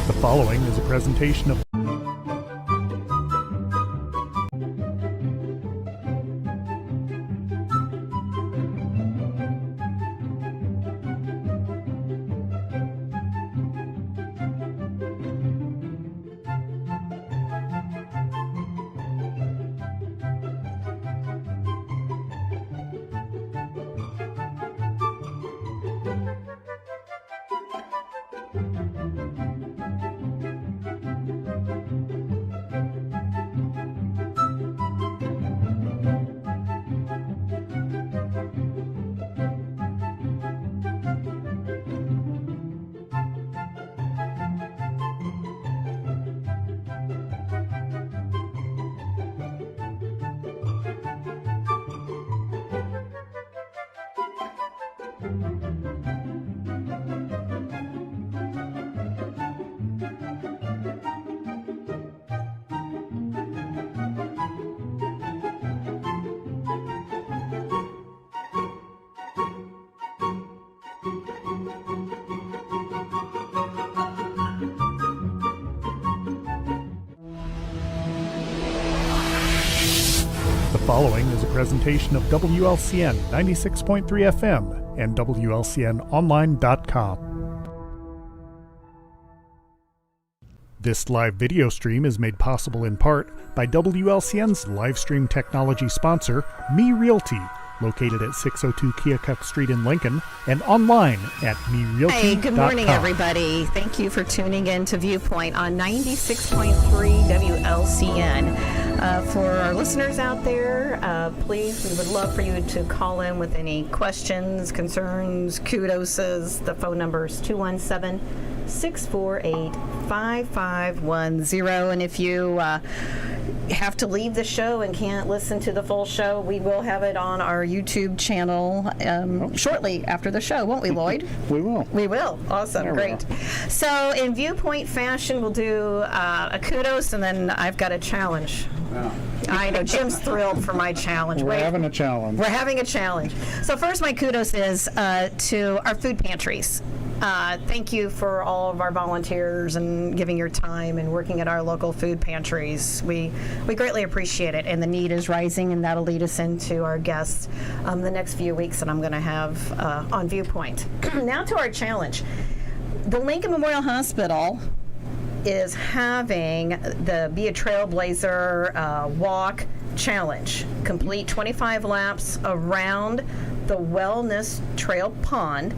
The following is a presentation of The following is a presentation of WLCN 96.3 FM and WLCNonline.com. This live video stream is made possible in part by WLCN's live stream technology sponsor, Me Realty, located at 602 Keokuk Street in Lincoln, and online at merealty.com. Hey, good morning, everybody. Thank you for tuning in to Viewpoint on 96.3 WLCN. For our listeners out there, please, we would love for you to call in with any questions, concerns, kudoses. The phone number is 217-648-5510. And if you have to leave the show and can't listen to the full show, we will have it on our YouTube channel shortly after the show, won't we, Lloyd? We will. We will. Awesome. There great. So in Viewpoint fashion, we'll do a kudos, and then I've got a challenge. Yeah. I know. Jim's thrilled for my challenge. We're having a challenge. We're having a challenge. So first, my kudos is to our food pantries. Thank you for all of our volunteers and giving your time and working at our local food pantries. We greatly appreciate it, and the need is rising, and that'll lead us into our guests the next few weeks that I'm going to have on Viewpoint. Now to our challenge. The Lincoln Memorial Hospital is having the Be a Trailblazer walk challenge. Complete 25 laps around the Wellness Trail Pond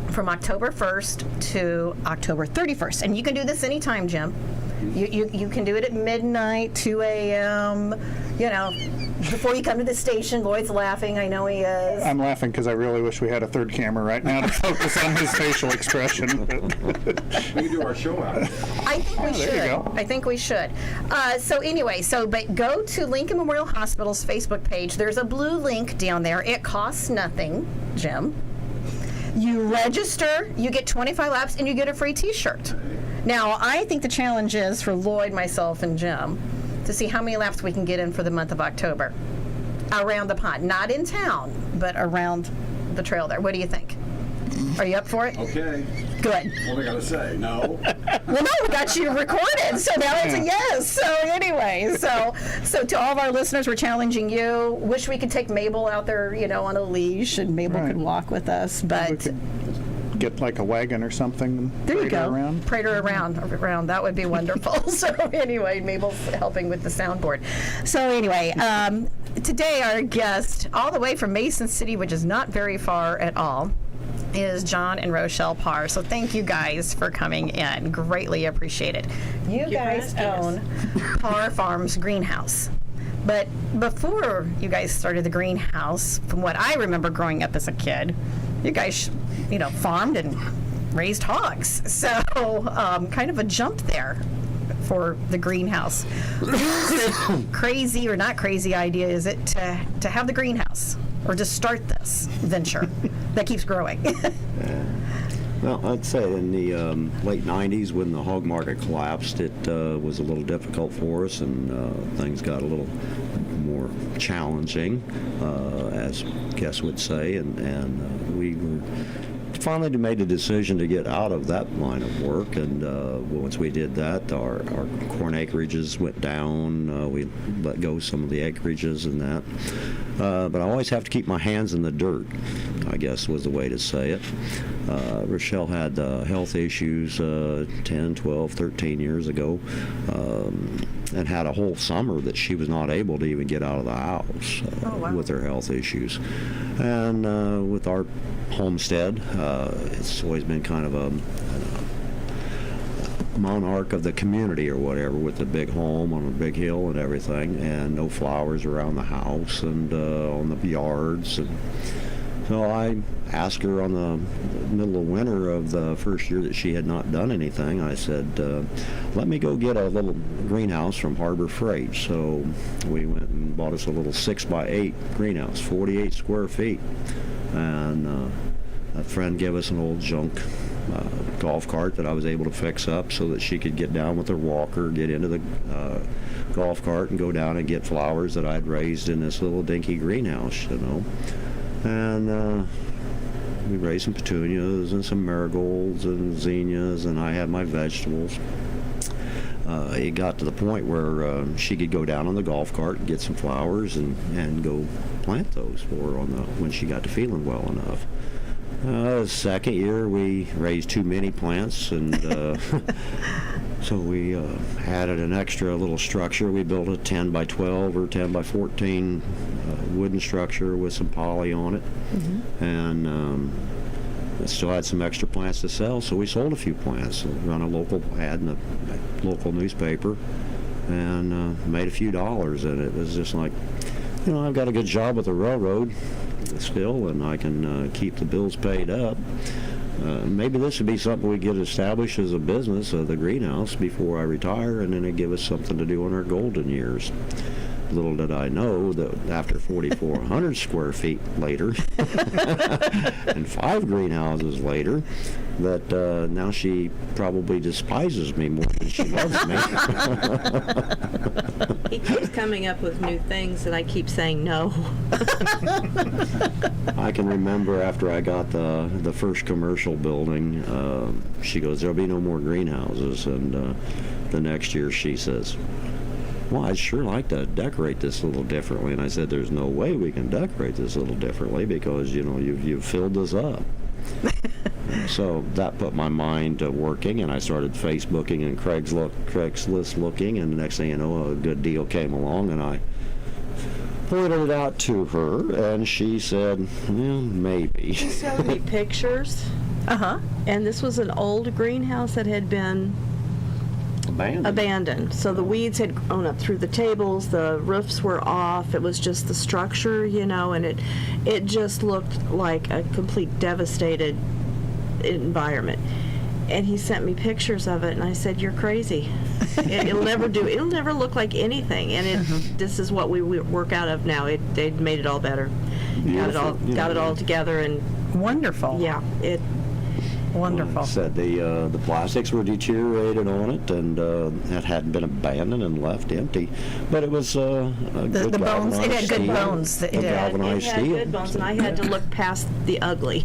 from October 1st to October 31st. And you can do this anytime, Jim. You can do it at midnight, 2 a.m., before you come to the station. Lloyd's laughing. I know he is. I'm laughing because I really wish we had a third camera right now to focus on his facial expression. We can do our show out. I think we should. There you go. I think we should. But go to Lincoln Memorial Hospital's Facebook page. There's a blue link down there. It costs nothing, Jim. You register, you get 25 laps, and you get a free T-shirt. Now, I think the challenge is for Lloyd, myself, and Jim to see how many laps we can get in for the month of October around the pond. Not in town, but around the trail there. What do you think? Are you up for it? Okay. Good. What do I got to say? No? Well, no, we got you recorded, so now it's a yes. So anyway, so to all of our listeners, we're challenging you. Wish we could take Mabel out there, on a leash, and Mabel could walk with us, but we could get like a wagon or something. There you go. Parade her around. That would be wonderful. So anyway, Mabel's helping with the soundboard. So anyway, today our guest, all the way from Mason City, which is not very far at all, is John and Rochelle Parr. So thank you guys for coming in. Greatly appreciate it. You guys own Parr Farms Greenhouse. But before you guys started the greenhouse, from what I remember growing up as a kid, you guys, farmed and raised hogs. So kind of a jump there for the greenhouse. Crazy or not crazy idea is it to have the greenhouse or to start this venture that keeps growing? Well, I'd say in the late 90s when the hog market collapsed, it was a little difficult for us, and things got a little more challenging, as guests would say, and we finally made the decision to get out of that line of work, and once we did that, our corn acreages went down. We let go some of the acreages and that. But I always have to keep my hands in the dirt, I guess was the way to say it. Rochelle had health issues 10, 12, 13 years ago, and had a whole summer that she was not able to even get out of the house with her health issues. And with our homestead, it's always been kind of a monarch of the community or whatever, with the big home on a big hill and everything, and no flowers around the house and on the yards. And so I asked her on the middle of winter of the first year that she had not done anything, I said, let me go get a little greenhouse from Harbor Freight. So we went and bought us a little 6x8 greenhouse, 48 square feet. And a friend gave us an old junk golf cart that I was able to fix up so that she could get down with her walker, get into the golf cart and go down and get flowers that I'd raised in this little dinky greenhouse, you know. And we raised some petunias and some marigolds and zinnias, and I had my vegetables. It got to the point where she could go down on the golf cart and get some flowers and go plant those for her when she got to feeling well enough. Second year, we raised too many plants, and so we added an extra little structure. We built a 10 by 12 or 10 by 14 wooden structure with some poly on it, and still had some extra plants to sell, so we sold a few plants. Run a local ad in a local newspaper, and made a few dollars, and it was just like, you know, I've got a good job with the railroad still, and I can keep the bills paid up. Maybe this would be something we get established as a business, the greenhouse, before I retire, and then it'd give us something to do in our golden years. Little did I know that after 4,400 square feet later and 5 greenhouses later, that now she probably despises me more than she loves me. He keeps coming up with new things, and I keep saying no. I can remember after I got the first commercial building, she goes, there'll be no more greenhouses, and the next year she says, well, I'd sure like to decorate this a little differently. And I said, there's no way we can decorate this a little differently because, you know, you've filled this up. So that put my mind to working, and I started Facebooking and Craigslist looking, and the next thing you know, a good deal came along, and I pointed it out to her, and she said, well, maybe. She showed me pictures. And this was an old greenhouse that had been abandoned. So the weeds had grown up through the tables, the roofs were off, it was just the structure, you know, and it just looked like a complete devastated environment. And he sent me pictures of it, and I said, you're crazy. It'll never look like anything. And this is what we work out of now. They'd made it all better. Got it all together, and Wonderful. yeah, Wonderful. Said the plastics were deteriorated on it, and it hadn't been abandoned and left empty. But it was The bones, it had good bones. It had good bones, and I had to look past the ugly.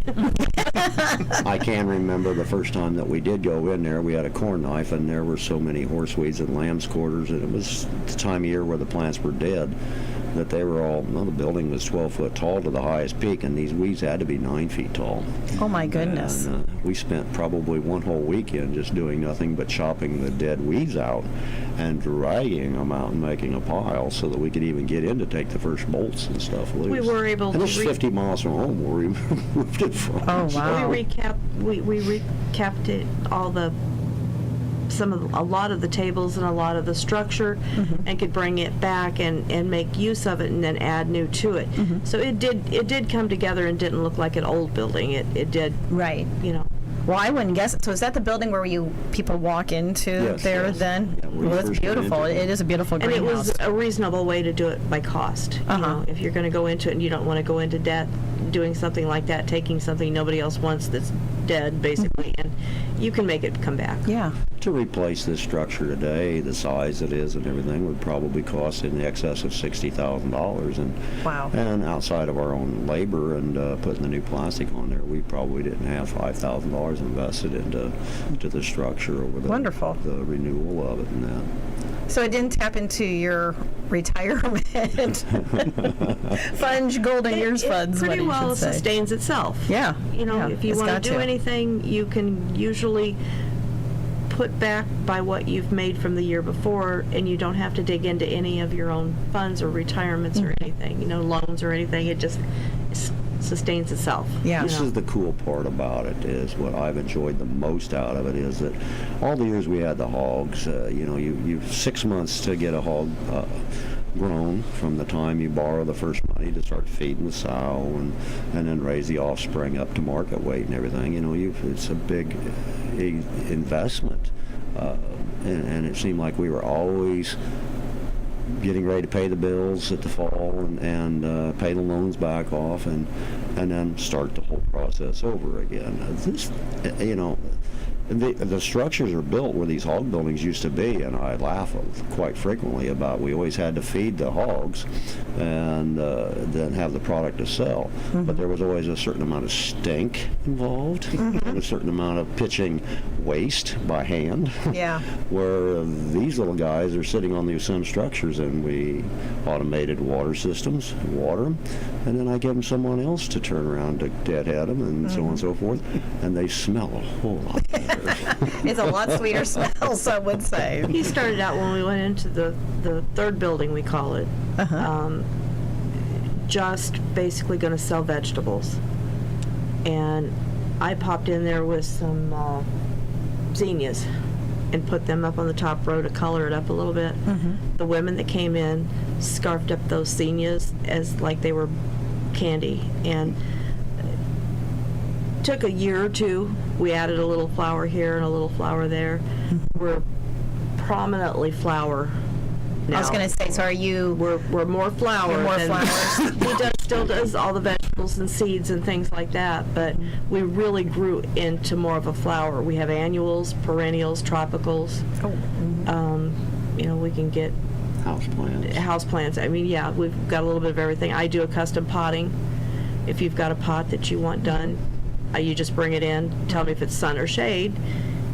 I can remember the first time that we did go in there, we had a corn knife, and there were so many horseweeds and lamb's quarters, and it was the time of year where the plants were dead, that they were all, well, the building was 12 foot tall to the highest peak, and these weeds had to be 9 feet tall. Oh my goodness. And, we spent probably one whole weekend just doing nothing but chopping the dead weeds out and dragging them out and making a pile so that we could even get in to take the first bolts and stuff loose. We were able and to this is 50 miles from home where we moved it from. Oh, wow. We recapped it, a lot of the tables and a lot of the structure, and could bring it back and make use of it and then add new to it. So it did come together and didn't look like an old building. It did, Right. you know. Well, I wouldn't guess it. So is that the building where people walk into Yes, there yes. then? Yeah, we Well, it's first went beautiful. into It is a beautiful And it greenhouse. was a reasonable way to do it by cost. You know, if you're going to go into it and you don't want to go into debt doing something like that, taking something nobody else wants that's dead, basically, and you can make it come back. Yeah. To replace this structure today, the size it is and everything would probably cost in the excess of $60,000. And Wow. And outside of our own labor and putting the new plastic on there, we probably didn't have $5,000 invested into the structure over Wonderful. the renewal of it and that. So it didn't tap into your retirement fund, golden years funds. It what pretty you well should say. sustains itself. Yeah. You know, Yeah, if you it's want got to do to. anything, you can usually put back by what you've made from the year before, and you don't have to dig into any of your own funds or retirements or Mm-hmm. anything, you know, loans or anything. It just sustains itself. Yeah. This is the cool part about it, is what I've enjoyed the most out of it is that all the years we had the hogs, you know, you've 6 months to get a hog grown from the time you borrow the first money to start feeding the sow and then raise the offspring up to market weight and everything. You know, it's a big investment. And it seemed like we were always getting ready to pay the bills at the fall and pay the loans back off and then start the whole process over again. This, you know, the structures are built where these hog buildings used to be, and I laugh quite frequently about we always had to feed the hogs and then have the product to sell. Mm-hmm. But there was always a certain amount of stink involved and a certain amount of pitching waste by hand. Yeah. Where these little guys are sitting on these same structures, and we automated water systems, water them, and then I give them someone else to turn around to deadhead them and so on and so forth, and they smell a whole lot better. It's a lot sweeter smell, some would say. He started out when we went into the third building, we call it, just basically going to sell vegetables. And I popped in there with some zinnias and put them up on the top row to color it up a little bit. The women that came in scarfed up those zinnias as like they were candy, and took a year or two. We added a little flower here and a little flower there. We're prominently flower now. I was going to say, so are you? We're more flower. You're more than- flowers. He still does all the vegetables and seeds and things like that, but we really grew into more of a flower. We have annuals, perennials, tropicals. You know, we can get House plants. house plants. I mean, yeah, we've got a little bit of everything. I do a custom potting. If you've got a pot that you want done, you just bring it in, tell me if it's sun or shade,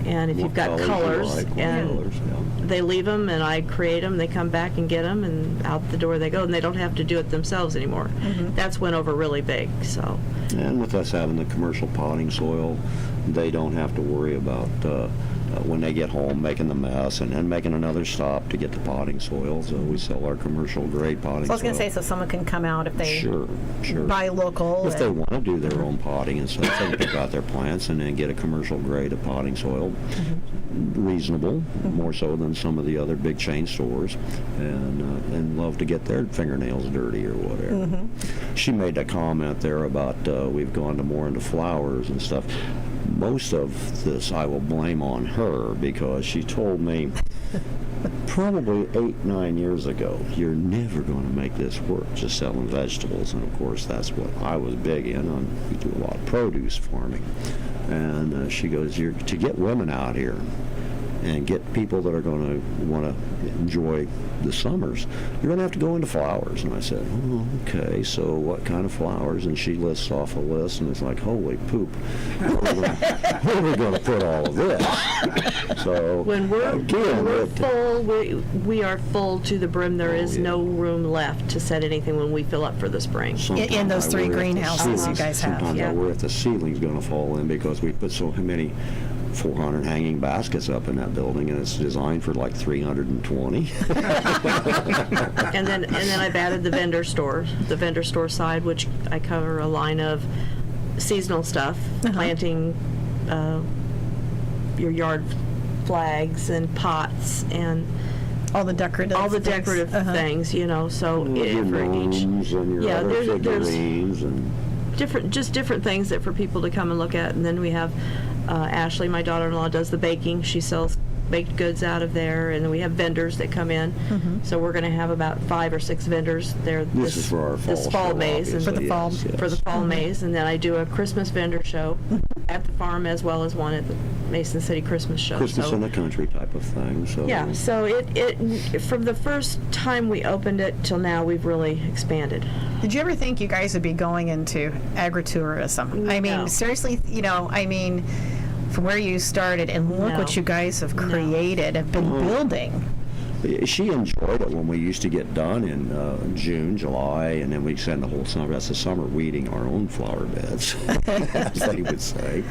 and if you've got colors, and they leave them, and I create them, they come back and get them, and out the door they go, and they don't have to do it themselves anymore. That's went over really big, so. And with us having the commercial potting soil, they don't have to worry about when they get home making the mess and making another stop to get the potting soil. So we sell our commercial grade potting soil. So I was going to say, so someone can come out if they Sure. buy local. If they want to do their own potting and stuff, they can pick out their plants and then get a commercial grade of potting soil. Reasonable, more so than some of the other big chain stores, and love to get their fingernails dirty or whatever. She made a comment there about we've gone to more into flowers and stuff. Most of this I will blame on her, because she told me probably 8-9 years ago, you're never going to make this work just selling vegetables. And of course that's what I was big in. We do a lot of produce farming, and she goes, you're to get women out here and get people that are going to want to enjoy the summers, you're going to have to go into flowers. And I said, oh, okay, so what kind of flowers? And she lists off a list, and it's like, holy poop, where are we going to put all of this? So When we're again, full, we are full to the brim. There is yeah. no room left to set anything when we fill up for the spring. In those sometimes I 3 worry if the greenhouses you ceilings- guys have. Sometimes Yeah. I worry if the ceiling's going to fall in, because we put so many 400 hanging baskets up in that building, and it's designed for like 320. And then I've added the vendor store side, which I cover a line of seasonal stuff, planting your yard flags and pots and all the decorative things, you know. So Your for each, gnomes and your yeah, other there's figurines and different things that for people to come and look at. And then we have Ashley, my daughter-in-law, does the baking. She sells baked goods out of there, and then we have vendors that come in. So we're going to have about 5 or 6 vendors there This is for our this fall show, maze, and For the fall. for the fall maze, and then I do a Christmas vendor show at the farm as well as one at the Mason City Christmas show. Christmas So- in the country type of thing. So yeah, so it from the first time we opened it till now, we've really expanded. Did you ever think you guys would be going into agritourism? I mean, No. seriously, from where you started, and look No. what you guys have created, have been building. She enjoyed it when we used to get done in June, July, and then we spend the whole summer. That's the summer weeding our own flower beds, as they would say.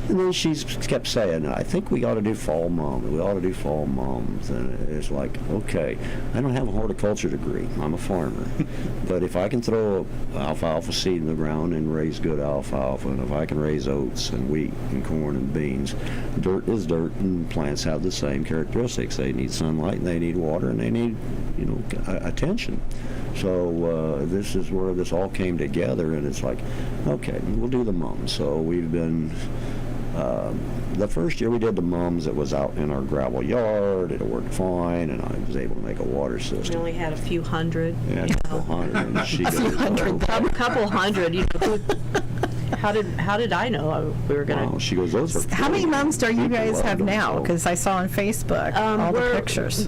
And then she kept saying, I think we ought to do fall mums. We ought to do fall mums. And it's like, okay, I don't have a horticulture degree. I'm a farmer. But if I can throw alfalfa seed in the ground and raise good alfalfa, and if I can raise oats and wheat and corn and beans, dirt is dirt, and plants have the same characteristics. They need sunlight, and they need water, and they need, attention. So this is where this all came together, and it's like, okay, we'll do the mums. So we've been... the first year we did the mums, it was out in our gravel yard. It worked fine, and I was able to make a water We system. only had a few hundred. Yeah, a couple hundred. And she goes, A couple hundred. How did I know we were going to? wow. She goes, those are How many pretty. mums do you People guys love have them, now? so- Because I saw on Facebook all the we're- pictures.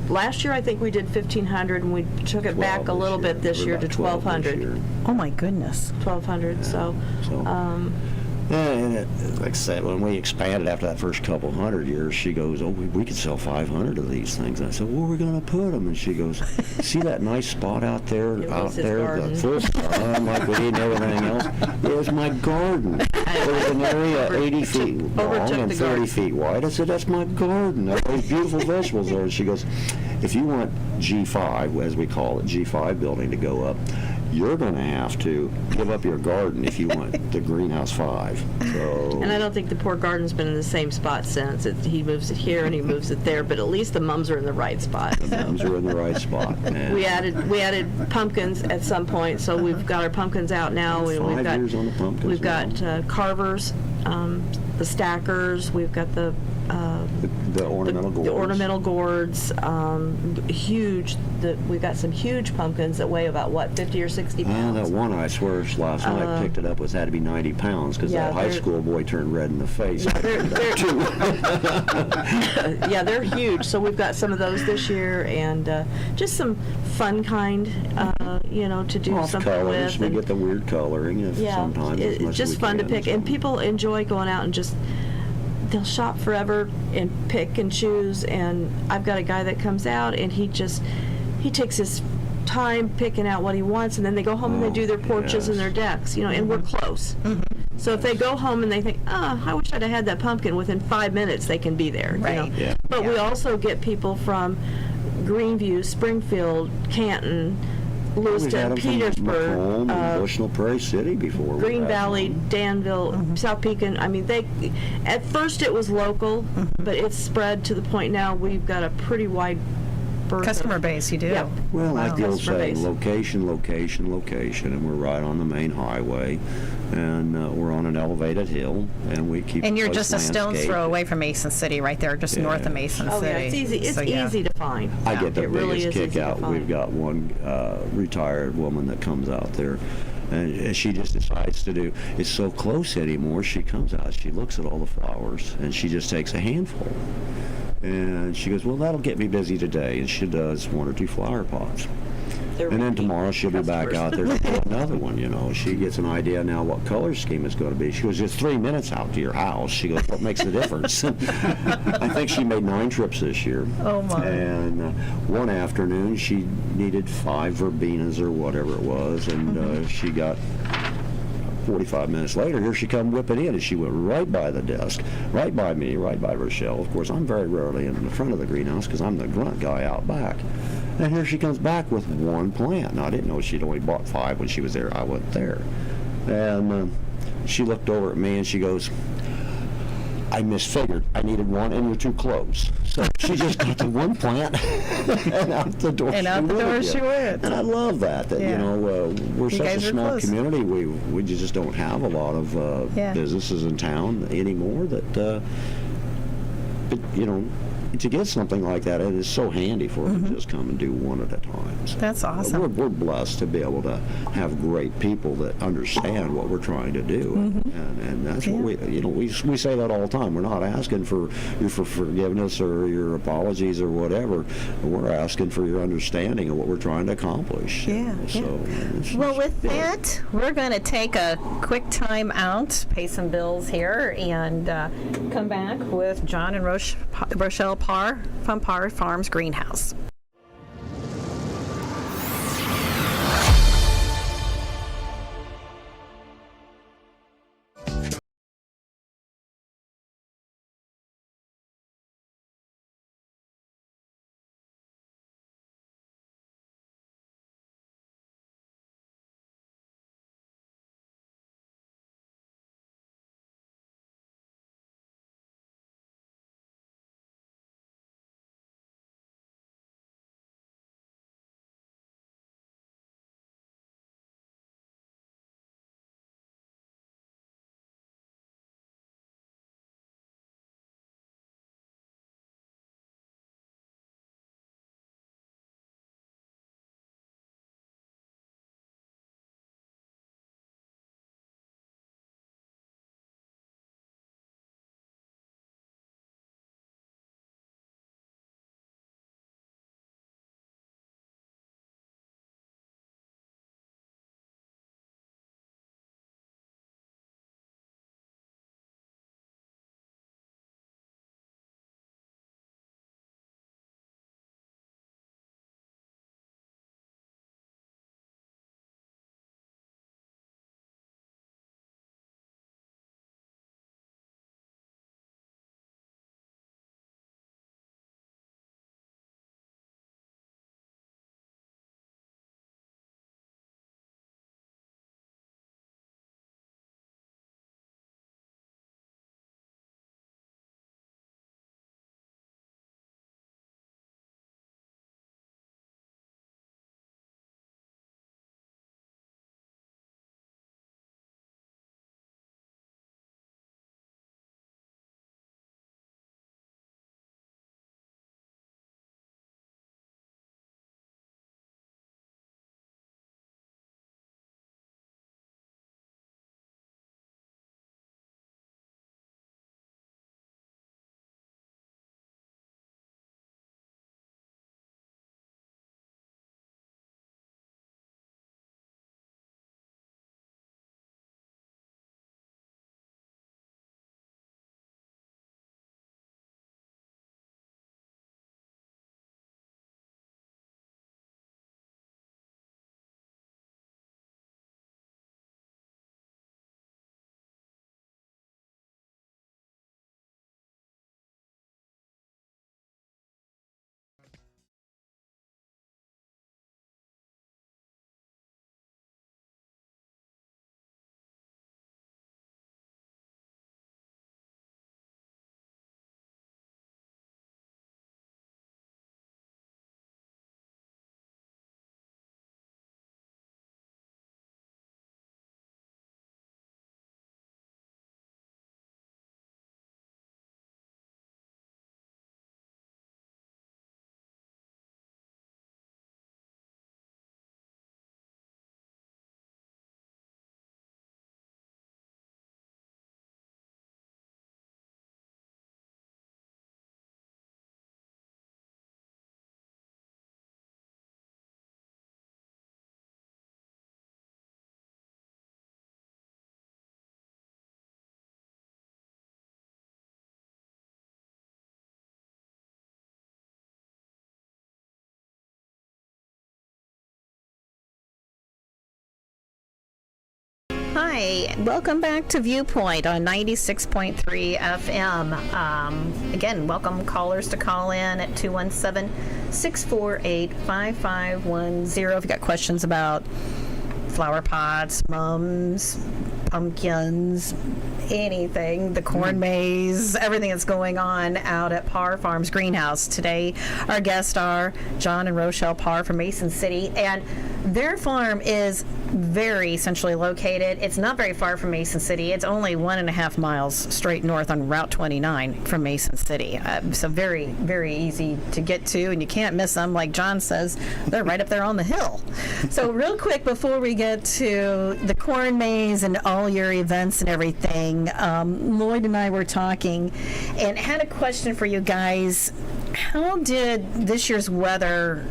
Last year I think we did 1,500, and we took it 12 back a little bit this We're year to about 12 this 1,200. year. Oh my goodness. 1,200. So. And like I said, when we expanded after that first couple hundred years, she goes, oh, we could sell 500 of these things. And I said, where are we going to put them? And she goes, see that nice spot out there, It was his the garden. full sun, like we need and everything else? It was my garden. It was an area 80 feet long overtook and the 30 garden. feet wide. I said, that's my garden. There's those beautiful vegetables there. And she goes, if you want G5, as we call it, G5 building to go up, you're going to have to give up your garden if you want the greenhouse 5. So, And I don't think the poor garden's been in the same spot since. He moves it here and he moves it there, but at least the mums are in the right spot. the mums are in the right spot. And We added pumpkins at some point, so we've got our pumpkins out now. We've 5 got years on the pumpkins. we've got now. carvers, the stackers. We've got the ornamental gourds. The ornamental gourds, huge. We've got some huge pumpkins that weigh about 50 or 60 pounds. That one I swear last night I picked it up had to be 90 pounds because yeah, that high they're- school boy turned red in the face. Yeah, they're huge. So we've got some of those this year, and just some fun kind, to do Off something colors, with. we and- get the weird coloring sometimes. as much it's as just we fun to can, pick, so. and people enjoy going out and just they'll shop forever and pick and choose. And I've got a guy that comes out and he takes his time picking out what he wants, and then they go home and they do their porches and their decks, and we're close. So if they go home and they think, I wish I'd have had that pumpkin, within 5 minutes they can be there. Right. Yeah. But we also get people from Greenview, Springfield, Canton, We've had Lewiston, them from Petersburg, Macomb and Bushnell Prairie City before. we Green had Valley, them. Danville, South Pekin. I mean, at first it was local, but it's spread to the point now we've got a pretty wide berth. Customer of- base, you do. Yeah. Well, like the old Customer saying, base. location, location, location, and we're right on the main highway, and we're on an elevated hill, and we keep. And you're place just a stone's landscape. throw away from Mason City, right there, just north of Mason Oh, City. yeah, it's easy. It's So, yeah. easy to find. I get the It really biggest is kick easy to out. find. We've got one retired woman that comes out there, and she just decides to do. It's so close anymore. She comes out, she looks at all the flowers, and she just takes a handful. And she goes, well, that'll get me busy today. And she does 1 or 2 flower pots. They're And then repeat tomorrow she'll be back out there to do another one, She gets an idea now what color scheme is going to be. She goes, it's 3 minutes out to your house. She goes, what makes the difference? I think she made 9 trips this year. Oh, my. And one afternoon she needed 5 verbenas or whatever it was, and she got 45 minutes later, here she come whipping in, and she went right by the desk, right by me, right by Rochelle. Of course, I'm very rarely in the front of the greenhouse because I'm the grunt guy out back. And here she comes back with 1 plant. Now, I didn't know she'd only bought 5 when she was there. I wasn't there. And she looked over at me and she goes, I misfigured. I needed 1 and you're too close. So she just got the 1 plant and out the door And out the door she went. And I love that, Yeah. we're You such a guys are small close. community. We just don't have a lot of Yeah. businesses in town anymore that but to get something like that, it is so handy for them to just come and do one at a time. So, That's awesome. We're blessed to be able to have great people that understand what we're trying to do, and that's what we say that all the time. We're not asking for forgiveness or your apologies or whatever. We're asking for your understanding of what we're trying to accomplish. So, Well, with that, we're going to take a quick time out, pay some bills here, and come back with John and Rochelle Parr from Parr Farms Greenhouse. Hi, welcome back to Viewpoint on 96.3 FM. Again, welcome callers to call in at 217-648-5510 if you've got questions about flower pots, mums, pumpkins, anything, the corn maze, everything that's going on out at Parr Farms Greenhouse. Today, our guests are John and Rochelle Parr from Mason City. And Their farm is very centrally located. It's not very far from Mason City. It's only 1.5 miles straight north on Route 29 from Mason City. So very, very easy to get to, and you can't miss them. Like John says, they're right up there on the hill. So real quick, before we get to the corn maze and all your events and everything, Lloyd and I were talking and had a question for you guys. How did this year's weather,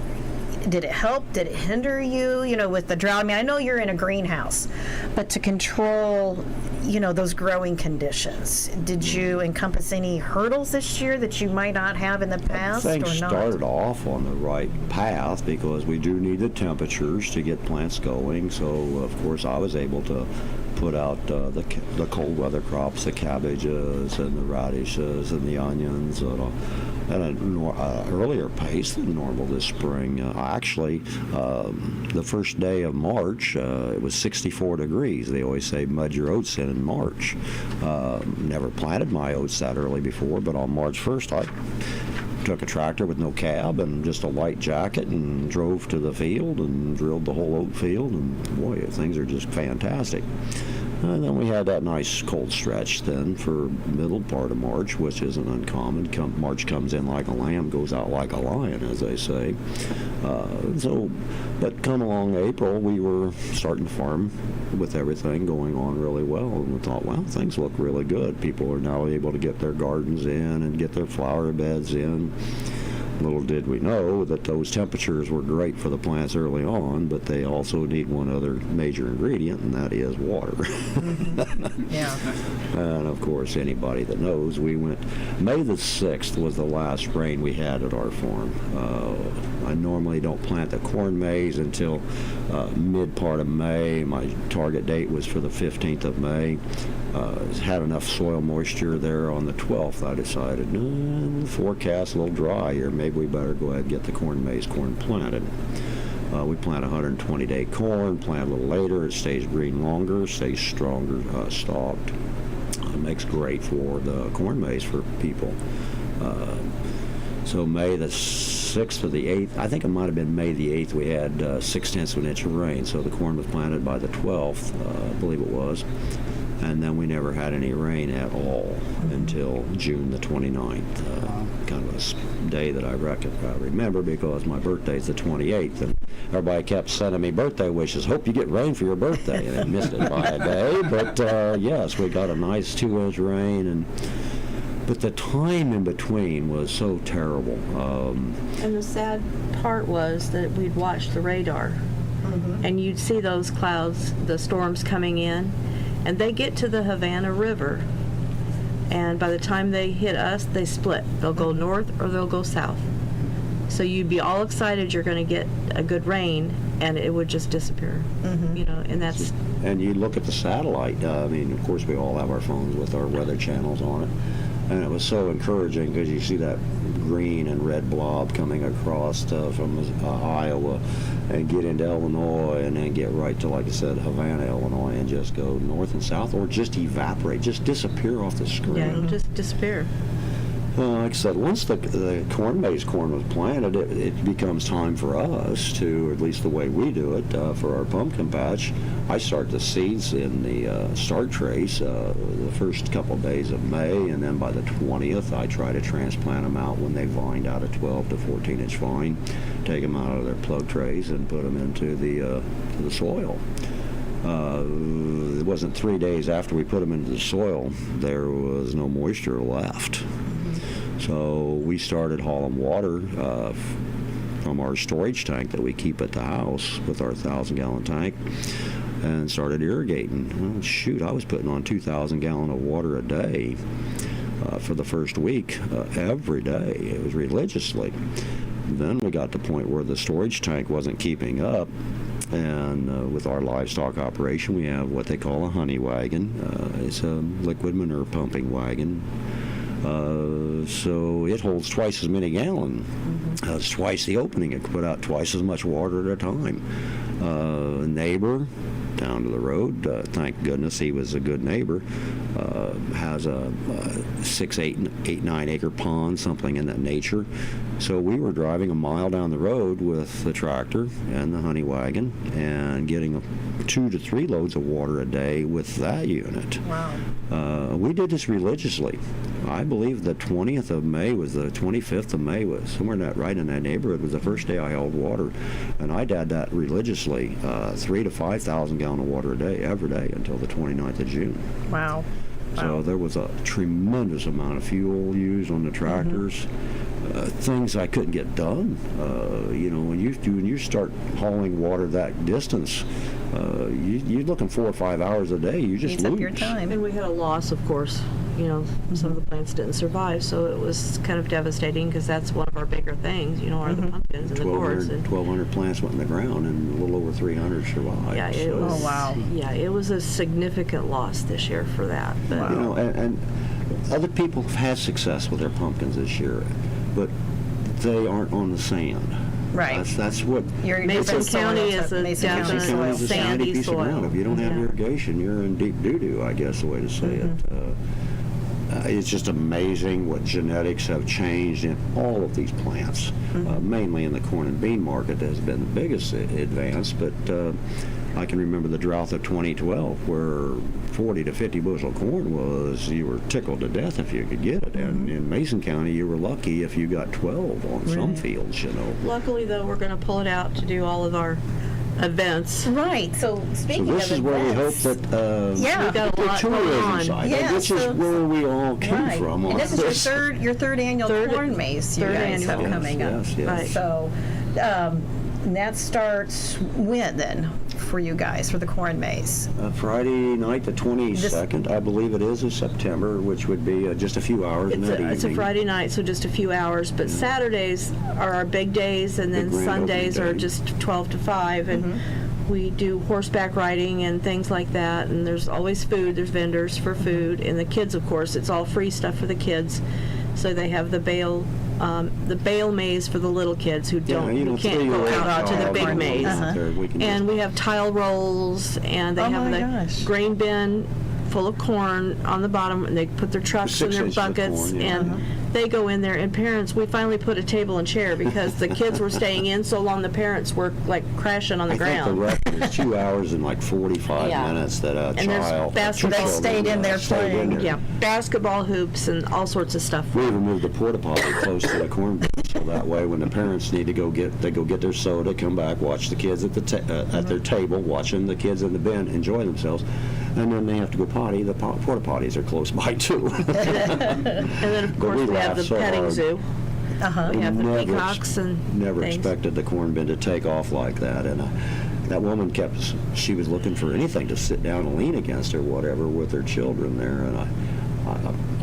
did it help? Did it hinder you, with the drought? I mean, I know you're in a greenhouse, but to control, those growing conditions, did you encompass any hurdles this year that you might not have in the past or not? Things started off on the right path because we do need the temperatures to get plants going. So, of course, I was able to put out the cold weather crops, the cabbages and the radishes and the onions at an earlier pace than normal this spring. Actually, the first day of March, it was 64 degrees. They always say mud your oats in March. Never planted my oats that early before, but on March 1st, I took a tractor with no cab and just a light jacket and drove to the field and drilled the whole oat field, and boy, things are just fantastic. And then we had that nice cold stretch then for middle part of March, which isn't uncommon. March comes in like a lamb, goes out like a lion, as they say. But come along April, we were starting to farm with everything going on really well, and we thought, well, things look really good. People are now able to get their gardens in and get their flower beds in. Little did we know that those temperatures were great for the plants early on, but they also need one other major ingredient, and that is water. Mm-hmm. Yeah. And of course, anybody that knows, we went, May the 6th was the last rain we had at our farm. I normally don't plant the corn maze until mid part of May. My target date was for the 15th of May. Had enough soil moisture there on the 12th. I decided, the forecast a little dry here. Maybe we better go ahead and get the corn planted. We plant 120-day corn, plant a little later. It stays green longer, stays stronger stalked. Makes great for the corn maze for people. So May the 6th or the 8th, I think it might have been May the 8th, we had 0.6 of an inch of rain. So the corn was planted by the 12th, I believe it was. And then we never had any rain at all until June the 29th. Kind of a day that I remember because my birthday's the 28th, and everybody kept sending me birthday wishes. Hope you get rain for your birthday, and I missed it by a day. But yes, we got a nice 2-inch rain, but the time in between was so terrible. And the sad part was that we'd watch the radar, and you'd see those clouds, the storms coming in, and they get to the Havana River, and by the time they hit us, they split. They'll go north or they'll go south. So you'd be all excited you're going to get a good rain, and it would just disappear. And that's... And you look at the satellite. Of course, we all have our phones with our weather channels on it. And it was so encouraging because you see that green and red blob coming across from Iowa and get into Illinois and then get right to, like I said, Havana, Illinois, and just go north and south or just evaporate, just disappear off the screen. Yeah, it'll just disappear. Like I said, once the corn was planted, it becomes time for us to, or at least the way we do it, for our pumpkin patch. I start the seeds in the start trays the first couple of days of May, and then by the 20th, I try to transplant them out when they vined out a 12 to 14-inch vine, take them out of their plug trays and put them into the soil. It wasn't 3 days after we put them into the soil, there was no moisture left. So we started hauling water from our storage tank that we keep at the house with our 1,000-gallon tank and started irrigating. Well, shoot, I was putting on 2,000 gallons of water a day for the first week, every day. It was religiously. Then we got to the point where the storage tank wasn't keeping up. And with our livestock operation, we have what they call a honey wagon. It's a liquid manure pumping wagon. So it holds twice as many gallons. It's twice the opening. It can put out twice as much water at a time. A neighbor down to the road. Thank goodness he was a good neighbor. Has a 6, 8, 9 acre pond, something in that nature. So we were driving a mile down the road with the tractor and the honey wagon and getting 2 to 3 loads of water a day with that unit. Wow. We did this religiously. I believe the 20th of May was the 25th of May was somewhere in that, right in that neighborhood was the first day I held water, and I did that religiously, 3 to 5,000 gallon of water a day every day until the 29th of June. Wow. So there was a tremendous amount of fuel used on the tractors. Things I couldn't get done. When you start hauling water that distance, you're looking 4 or 5 hours a day. You just Eats lose. up your time. And we had a loss, of course. Some of the plants didn't survive, so it was kind of devastating because that's one of our bigger things, are the pumpkins and the gourds. 1,200 plants went in the ground, and a little over 300 survived. Yeah, it So, was. Oh, wow. Yeah, it was a significant loss this year for that. But and other people have had success with their pumpkins this year, but they aren't on the sand. Right. That's what. Mason County is a Mason definite County soil. County's a sandy sandy piece of ground. soil. If you don't have Yeah. irrigation, you're in deep doo-doo, I guess the way to say it. It's just amazing what genetics have changed in all of these plants. Mainly in the corn and bean market has been the biggest advance, but I can remember the drought of 2012 where 40 to 50 bushel corn you were tickled to death if you could get it. And in Mason County, you were lucky if you got 12 on some fields, Luckily, though, we're going to pull it out to do all of our events. Right. So So speaking of this is where we hope events, that Yeah. We've got a the lot going tourism on. side, Yeah, which is so- where we all came right. from. And on this is your third annual Third- corn maze you third guys annual. have coming up. Yes, yes. Right. So and that starts when then for you guys for the corn maze? Friday night, the 22nd, I believe it is, of September, which would be just a few hours in that evening. It's a Friday night, so just a few hours. But Saturdays are our big days, and then grand Sundays opening are day. just 12 to 5. And we do horseback riding and things like that. And there's always food. There's vendors for food. And the kids, of course, it's all free stuff for the kids. So they have the bale maze for the little kids who who can't go out to the big maze. And we have tile rolls, and they Oh have my the gosh. grain bin full of corn on the bottom, and they put their trucks and 6 their inches of buckets, corn, yeah. and they go in there. And parents, we finally put a table and chair because the kids were staying in so long, the parents were like crashing on the I think the ground. record is 2 hours and like 45 Yeah. minutes that a And there's child. basketball- two They stayed children, in there stayed in playing. there. Yeah, basketball hoops and all sorts of stuff. We even moved the porta potty close to the corn bin, so that way when the parents need to go get their soda, come back, watch the kids at at their table, watching the kids in the bin enjoy themselves, and then they have to go potty. The porta potties are close by too. And then, of But course, we we have laughed the so petting hard. zoo. We have the peacocks and never things. expected the corn bin to take off like that, and that woman she was looking for anything to sit down and lean against or whatever with her children there, and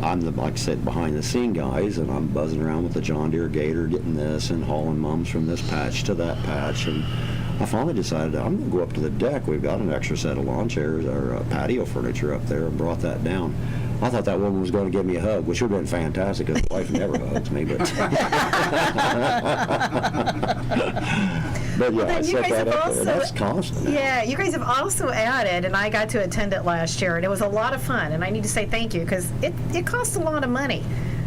I'm the, like I said, behind the scene guys, and I'm buzzing around with the John Deere Gator, getting this and hauling mums from this patch to that patch, and I finally decided I'm going to go up to the deck. We've got an extra set of lawn chairs or patio furniture up there, and brought that down. I thought that woman was going to give me a hug, which would have been fantastic because my wife never hugs me. But, but yeah, I then you set guys that have up there. also- That's constant. now. Yeah, you guys have also added, and I got to attend it last year, and it was a lot of fun, and I need to say thank you because it costs a lot of money.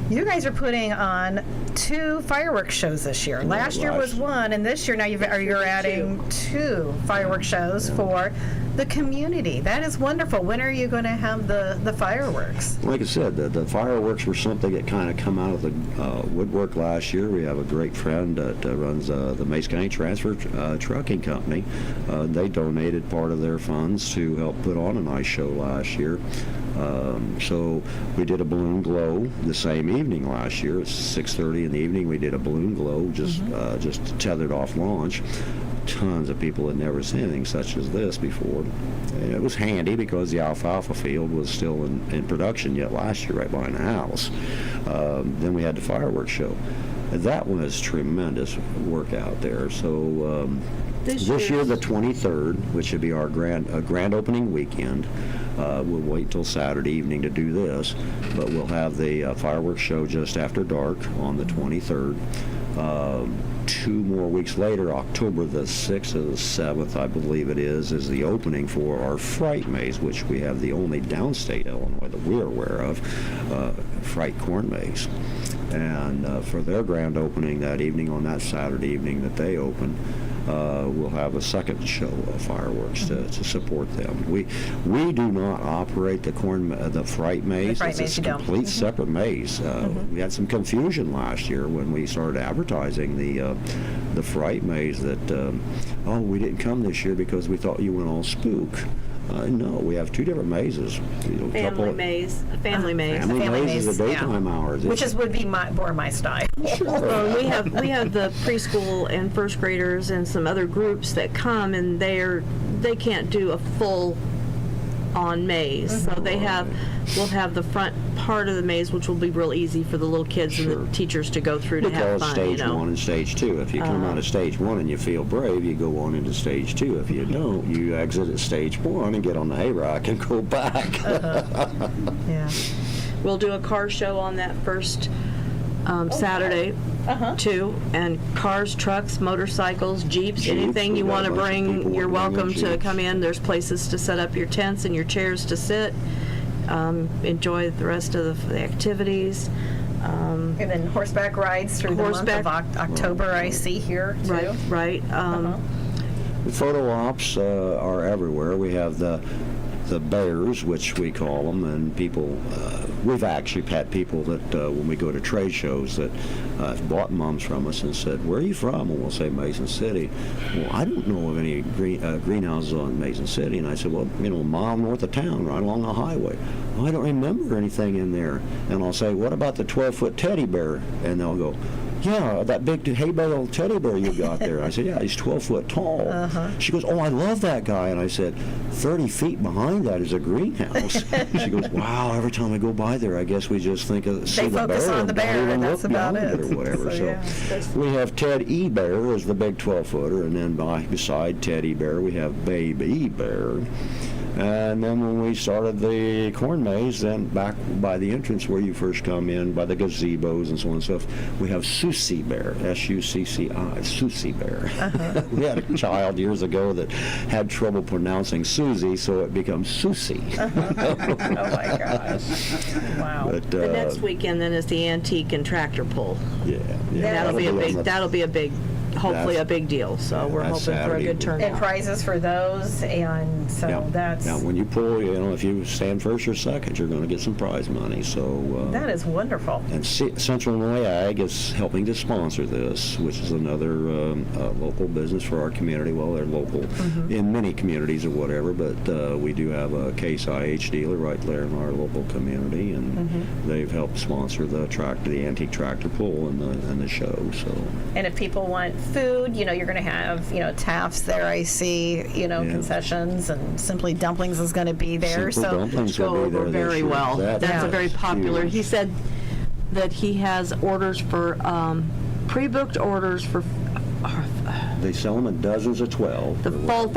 You guys are putting on 2 fireworks shows this year. Last year was 1, and this year now you're adding 2 fireworks shows for the community. That is wonderful. When are you going to have the fireworks? Like I said, the fireworks were something that kind of come out of the woodwork last year. We have a great friend that runs the Mason County Transfer Trucking Company. They donated part of their funds to help put on a nice show last year. So we did a balloon glow the same evening last year. It's 6:30 in the evening. We did a balloon glow, just tethered off launch. Tons of people had never seen anything such as this before. And it was handy because the alfalfa field was still in production yet last year right behind the house. Then we had the fireworks show. That was tremendous work out there. So this year, the 23rd, which should be our grand opening weekend, we'll wait till Saturday evening to do this, but we'll have the fireworks show just after dark on the 23rd. 2 more weeks later, October the 6th or the 7th, I believe it is the opening for our Fright Maze, which we have the only downstate Illinois that we're aware of, Fright Corn Maze. And for their grand opening that evening, on that Saturday evening that they open, we'll have a second show of fireworks to support them. We do not operate the Fright Maze. Fright Maze, It's a you don't. complete separate maze. We had some confusion last year when we started advertising the Fright Maze that, we didn't come this year because we thought you went all spook. No, we have 2 different mazes. Family maze, family maze. Family Family maze is maze, a yeah. daytime hours. Would be more my style. Well, we have the preschool and first graders and some other groups that come, and they can't do a full on maze. So we'll have the front part of the maze, which will be real easy for the little kids and Sure. the teachers to go through to We call have it fun. stage 1 and stage 2. If you come out of stage 1 and you feel brave, you go on into stage 2. If you don't, you exit at stage 1 and get on the hayrack and go back. Yeah. We'll do a car show on that first Saturday too, and cars, trucks, motorcycles, Jeeps, anything we you got a want to bunch of bring, people you're wanting to bring welcome their to Jeeps. come in. There's places to set up your tents and your chairs to sit. Enjoy the rest of the activities. And then horseback rides through the month Horseback- of October, I see here, too. Right. The photo ops are everywhere. We have the bears, which we call them, and people. We've actually had people that when we go to trade shows that bought mums from us and said, "Where are you from?" And we'll say Mason City. Well, I don't know of any greenhouses on Mason City. And I said, "Well, a mile north of town, right along the highway." "Oh, I don't remember anything in there." And I'll say, "What about the 12-foot teddy bear?" And they'll go, "Yeah, that big hay bale teddy bear you got there." I said, "Yeah, he's 12 foot tall." She goes, "Oh, I love that guy." And I said, 30 feet behind that is a greenhouse. She goes, "Wow, every time I go by there, I guess we just think of see the focus bear on the and don't bear, even and that's look about beyond it." or whatever." So, So yeah. we have Ted E. Bear as the big 12-footer, and then beside Teddy Bear, we have Baby Bear. And then when we started the corn maze, then back by the entrance where you first come in, by the gazebos and so on and so forth, we have Susie Bear, S-U-C-C-I, Susie Bear. We had a child years ago that had trouble pronouncing Susie, so it becomes Susie. Oh, my gosh. Wow. But, The next weekend then is the antique and tractor pull. yeah, That'll be a on big. the- That'll be a big. Hopefully a That's- big deal. So we're that's hoping for a Saturday. good And turnout. prizes for those, and so Yeah. that's, Now, when you pull, if you stand first or second, you're going to get some prize money. So that is wonderful. and Central Illinois Ag is helping to sponsor this, which is another local business for our community. Well, they're local in many communities or whatever, but we do have a Case IH dealer right there in our local community, and they've helped sponsor the antique tractor pull and the show. So And if people want food, you're going to have, Taft's there, I see, concessions, and Simply Dumplings is going to be there. Simple So Dumplings Go will be over there this very year. well. That's Yeah. a very popular. huge. He said that he has orders for pre-booked orders for They sell them in dozens of 12. the fall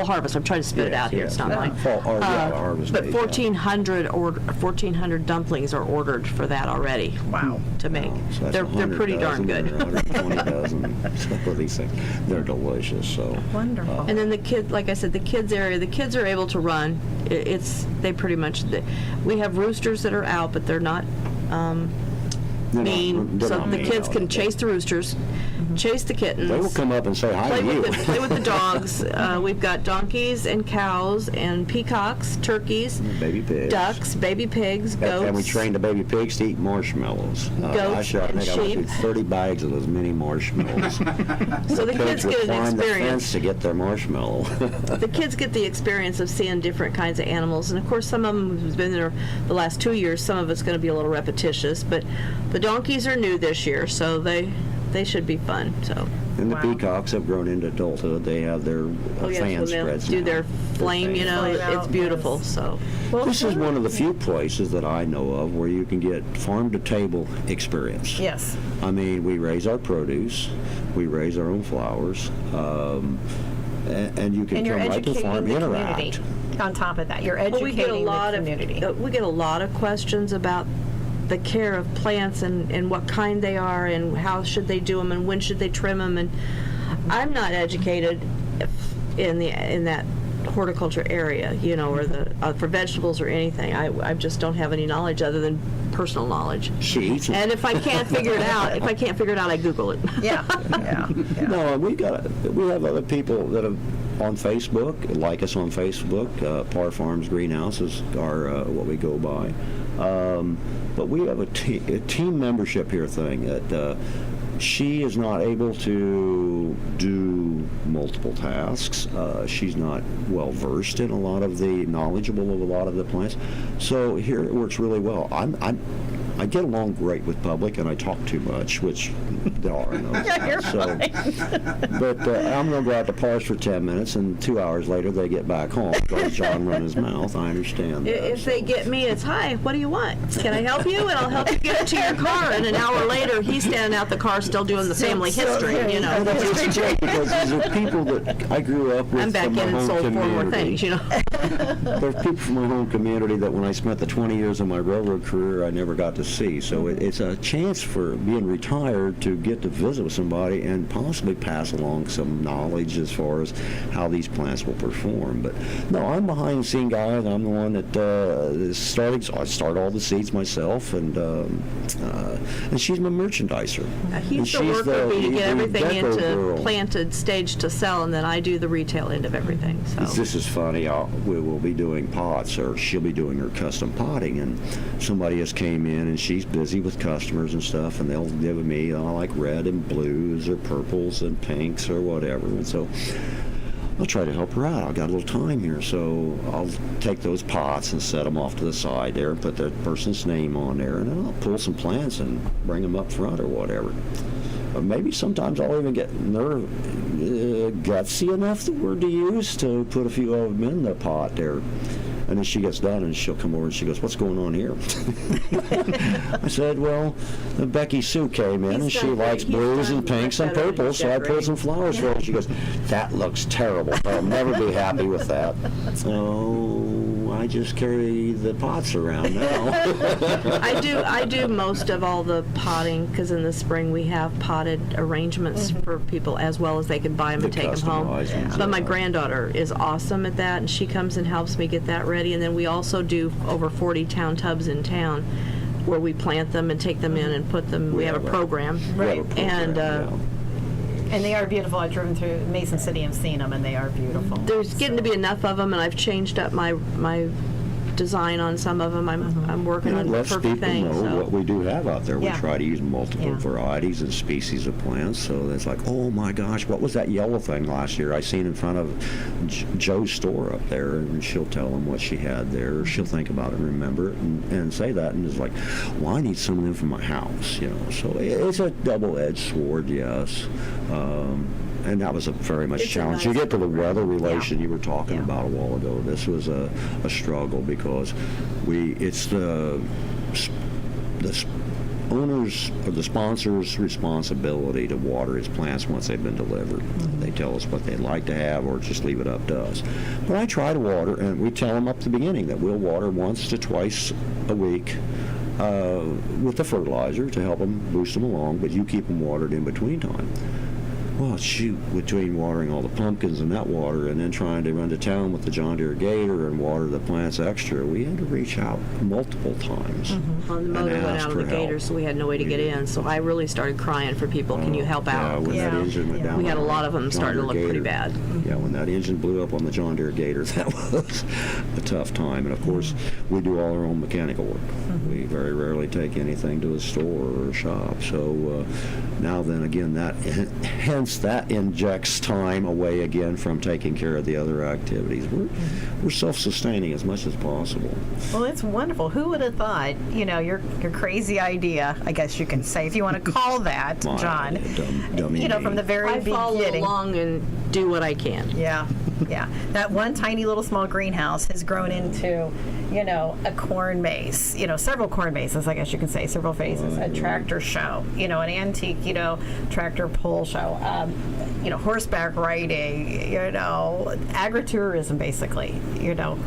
harvest. I'm trying to spit it out here. It's not mine. Harvest. But Days, 1,400 dumplings are ordered for that already. Wow. To make. So that's They're 100 pretty darn dozen good. or 120 dozen. So these things, they're delicious. So Wonderful. And then the kids, like I said, the kids area, the kids are able to run. They pretty much, we have roosters that are out, but they're not mean. they're So not the mean kids out can there. chase the roosters, chase the kittens. They will come up and say hi Play to you. play with the dogs. We've got donkeys and cows and peacocks, turkeys, Baby pigs. ducks, baby pigs, goats. And we trained the baby pigs to eat marshmallows. I Goats and think I went through sheep. 30 bags of those mini marshmallows. So the kids would get an climb the experience. fence to get their marshmallow. The kids get the experience of seeing different kinds of animals, and of course some of them have been there the last 2 years. Some of it's going to be a little repetitious, but the donkeys are new this year, so they should be fun. So And the Wow. peacocks have grown into adulthood. They have their fan when they'll spreads do now. their flame, fan. Flame it's out, beautiful. yes. So This is one of the few places that I know of where you can get farm-to-table experience. Yes. I mean, we raise our produce, we raise our own flowers, and you can And you're come right to the educating farm, the interact. community. On top of that, you're well, we get a educating lot the community. of questions about the care of plants and what kind they are and how should they do them and when should they trim them. And I'm not educated in that horticulture area, you know, or the for vegetables or anything. I just don't have any knowledge other than personal knowledge. She eats it. And if I can't figure it out, I Google it. Yeah. No, we have other people that have on Facebook, like us on Facebook. Parr Farms Greenhouses are what we go by. But we have a team membership here thing that she is not able to do multiple tasks. She's not well versed in knowledgeable of a lot of the plants. So here it works really well. I get along great with public, and I talk too much, which Dara knows. Yeah, you're fine. But I'm going to go out to Parr's for 10 minutes, and 2 hours later they get back home. Because John run his mouth. I understand that. If they get me, it's, hi, what do you want? Can I help you? And I'll help you get it to your car. And an hour later, he's standing out the car still doing the family history, you know. And that's great because these are people that I grew up with I'm back from my in and home sold community. 4 more things, you know. There's people from my home community that when I spent the 20 years of my railroad career, I never got to see. So it's a chance for being retired to get to visit with somebody and possibly pass along some knowledge as far as how these plants will perform. But no, I'm behind the scene guy. I'm the one that is starting. So I start all the seeds myself, and she's my merchandiser. He's the worker bee to get everything into planted stage to sell, and then I do the retail end of everything. So this is funny. We will be doing pots, or she'll be doing her custom potting, and somebody just came in, and she's busy with customers and stuff, and they'll give me like red and blues or purples and pinks or whatever, and so I'll try to help her out. I've got a little time here, so I'll take those pots and set them off to the side there and put that person's name on there, and then I'll pull some plants and bring them up front or whatever. Or maybe sometimes I'll even get gutsy enough, the word to use, to put a few of them in the pot there. And then she gets done, and she'll come over and she goes, "What's going on here?" I said, "Well, Becky Sue came in, and she likes blues and pinks and purples, so I pulled some flowers for her." She goes, "That looks terrible. I'll never be happy with that." So I just carry the pots around now. I do most of all the potting, because in the spring we have potted arrangements for people as well as they can buy them and take them home. But my granddaughter is awesome at that, and she comes and helps me get that ready. And then we also do over 40 town tubs in town where we plant them and take them in and put them. We have a program. Right. And they are beautiful. I've driven through Mason City and seen them, and they are beautiful. there's getting to be enough of them, and I've changed up my design on some of them. I'm working on Lets perfect people things. know So. what we do have out there. Yeah. We try to use multiple varieties and species of plants. So it's like, oh my gosh, what was that yellow thing last year I seen in front of Joe's store up there? And she'll tell them what she had there. She'll think about it and remember it and say that. And it's like, well, I need some of them for my house, you know. So it's a double-edged sword, yes. And that was a very much It's a challenge. nice You get to the program. weather relation you were talking Yeah. about a while ago. This was a struggle because it's the owner's or the sponsor's responsibility to water his plants once they've been delivered. They tell us what they'd like to have or just leave it up to us. But I try to water, and we tell them up at the beginning that we'll water once to twice a week with the fertilizer to help them boost them along, but you keep them watered in between time. Well, shoot, between watering all the pumpkins and that water and then trying to run to town with the John Deere Gator and water the plants extra, we had to reach out multiple times. On the motor and went ask out of for the help. gator, so we had no way to get in. So I really started crying for people. Can you help Yeah, out? when that engine went down. We had a lot of them on the starting to John look pretty Deere bad. Gator. Yeah, when that engine blew up on the John Deere Gator, that was a tough time. And of course, we do all our own mechanical work. We very rarely take anything to a store or a shop. So now then again, hence that injects time away again from taking care of the other activities. We're self-sustaining as much as possible. Well, it's wonderful. Who would have thought, your crazy idea, I guess you can say, if you want to call that, My John, dummy from the very I follow beginning. along and do what I can. Yeah. Yeah, that one tiny little small greenhouse has grown into, a corn maze, several corn mazes, I guess you can say, several phases, a tractor show, an antique, tractor pull show, horseback riding, agritourism, basically.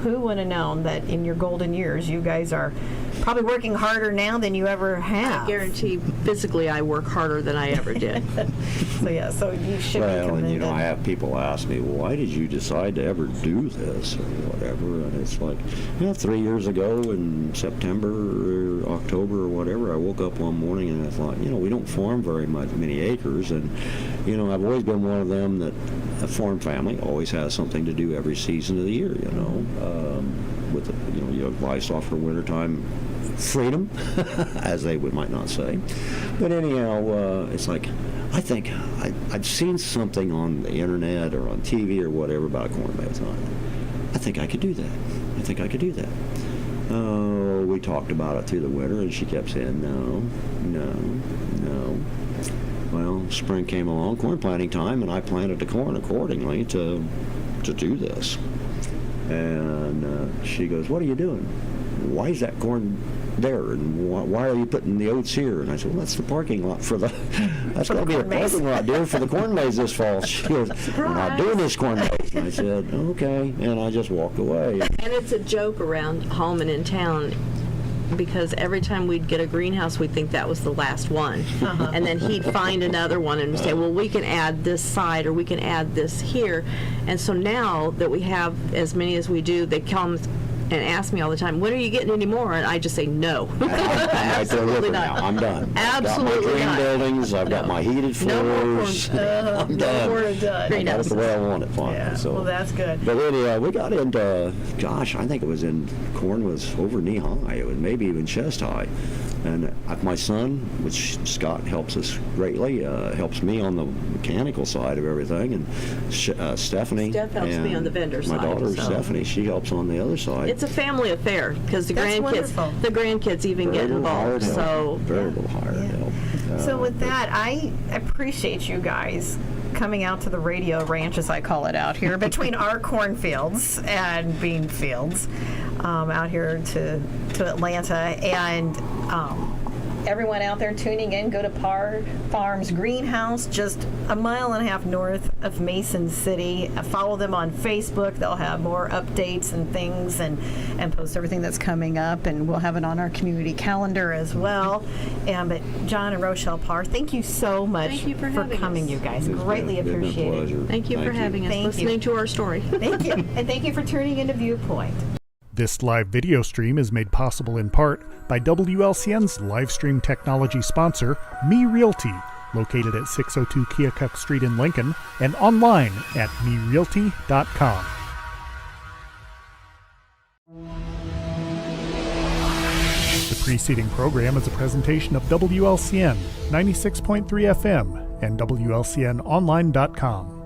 Who would have known that in your golden years, you guys are probably working harder now than you ever have. I guarantee physically I work harder than I ever did. So you should be Well, commended. and I have people ask me, well, why did you decide to ever do this or whatever? And it's like, 3 years ago in September or October or whatever, I woke up one morning and I thought, we don't farm very many acres, and I've always been one of them that a farm family always has something to do every season of the year. With the, you have livestock for wintertime freedom, as they might not say. But anyhow, it's like, I think I'd seen something on the internet or on TV or whatever about a corn maze. I think I could do that. Oh, we talked about it through the winter, and she kept saying, no. Well, spring came along, corn planting time, and I planted the corn accordingly to do this. And she goes, what are you doing? Why is that corn there? And why are you putting the oats here? And I said, well, that's the parking lot that's going to be a parking lot, dear, for the corn maze this fall. She goes, we're not doing this corn maze. And I said, okay. And I just walked away. And it's a joke around home and in town, because every time we'd get a greenhouse, we'd think that was the last one. And then he'd find another one and say, well, we can add this side or we can add this here. And so now that we have as many as we do, they come and ask me all the time, when are you getting any more? And I just say, no. Absolutely not. Now. I'm done. Absolutely I've got my green not. buildings. I've got my heated floors. I'm done. We're done. I got it the way I want it finally. Yeah, So. well, that's good. But anyhow, we got into, I think it was corn was over knee high. It was maybe even chest high. And my son, which Scott helps us greatly, helps me on the mechanical side of everything, and Stephanie. Steph helps me on the vendor my side, daughter, so. Stephanie, she helps on the other side. It's a family affair because the That's wonderful. grandkids even get Very little hired involved. help. So Very little hired help. So with that, I appreciate you guys coming out to the radio ranch, as I call it out here, between our cornfields and bean fields, out here to Atlanta. And everyone out there tuning in, go to Parr Farms Greenhouse, just 1.5 miles north of Mason City. Follow them on Facebook. They'll have more updates and things and post everything that's coming up, and we'll have it on our community calendar as well. But John and Rochelle Parr, thank you so much Thank you for having coming, us. you guys. It's Greatly been a appreciate it. pleasure. thank you for having us, Thank you. listening to our story. Thank you. And thank you for tuning into Viewpoint. This live video stream is made possible in part by WLCN's live stream technology sponsor, Me Realty, located at 602 Keokuk Street in Lincoln, and online at merealty.com. The preceding program is a presentation of WLCN 96.3 FM and WLCNonline.com.